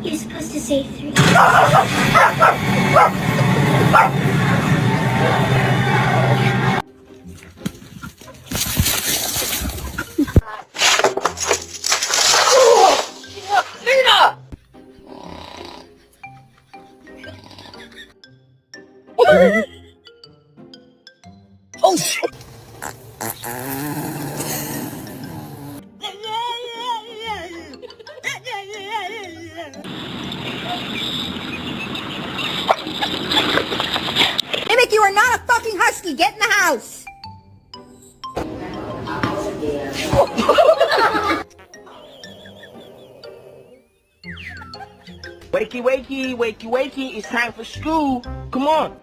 You're supposed to say 3. Oh shit! Mimic, you are not a fucking husky! Get in the house! Wakey, wakey, wakey, wakey, it's time for school. Come on.